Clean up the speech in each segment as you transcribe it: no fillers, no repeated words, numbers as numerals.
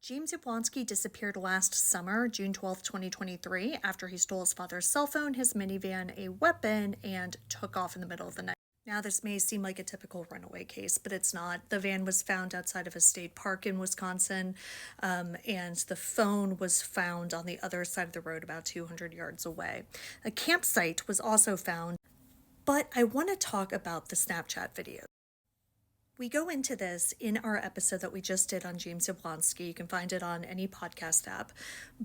James Yoblonski disappeared last summer, June 12th, 2023, after he stole his father's cell phone, his minivan, a weapon, and took off in the middle of the night. Now, this may seem like a typical runaway case, but it's not. The van was found outside of a state park in Wisconsin, and the phone was found on the other side of the road about 200 yards away. A campsite was also found, but I want to talk about the Snapchat video. We go into this in our episode that we just did on James Yoblonski. You can find it on any podcast app.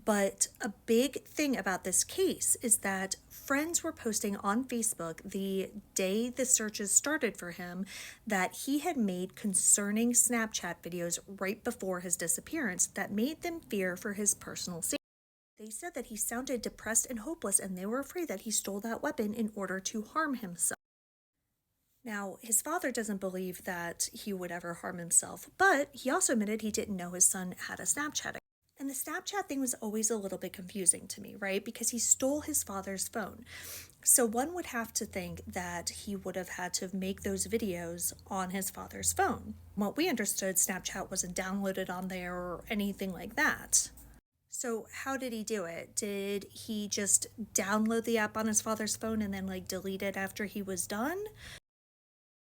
But a big thing about this case is that friends were posting on Facebook the day the searches started for him that he had made concerning Snapchat videos right before his disappearance that made them fear for his personal safety. They said that he sounded depressed and hopeless, and they were afraid that he stole that weapon in order to harm himself. Now, his father doesn't believe that he would ever harm himself, but he also admitted he didn't know his son had a Snapchat account. And the Snapchat thing was always a little bit confusing to me, right? Because he stole his father's phone. So one would have to think that he would have had to make those videos on his father's phone. What we understood, Snapchat wasn't downloaded on there or anything like that. So how did he do it? Did he just download the app on his father's phone and then delete it after he was done?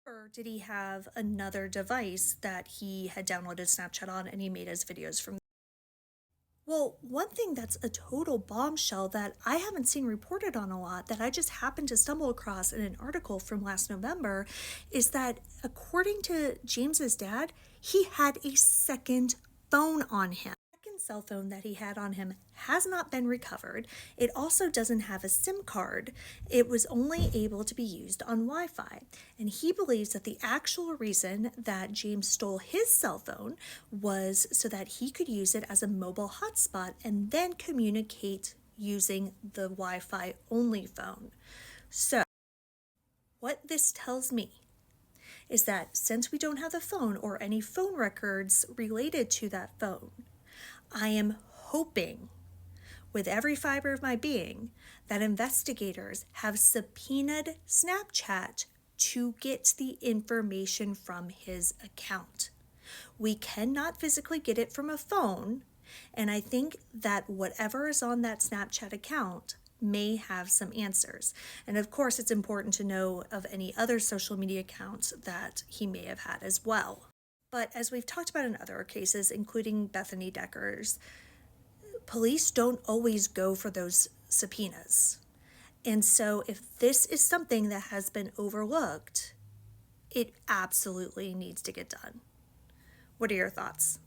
Or did he have another device that he had downloaded Snapchat on and he made his videos from? Well, one thing that's a total bombshell that I haven't seen reported on a lot that I just happened to stumble across in an article from last November is that according to James's dad, he had a second phone on him. Cell phone that he had on him has not been recovered. It also doesn't have a SIM card. It was only able to be used on Wi-Fi. And he believes that the actual reason that James stole his cell phone was so that he could use it as a mobile hotspot and then communicate using the Wi-Fi only phone. So what this tells me is that since we don't have the phone or any phone records related to that phone, I am hoping with every fiber of my being that investigators have subpoenaed Snapchat to get the information from his account. We cannot physically get it from a phone, and I think that whatever is on that Snapchat account may have some answers. And of course, it's important to know of any other social media accounts that he may have had as well. But as we've talked about in other cases, including Bethany Decker's, police don't always go for those subpoenas. And so if this is something that has been overlooked, it absolutely needs to get done. What are your thoughts?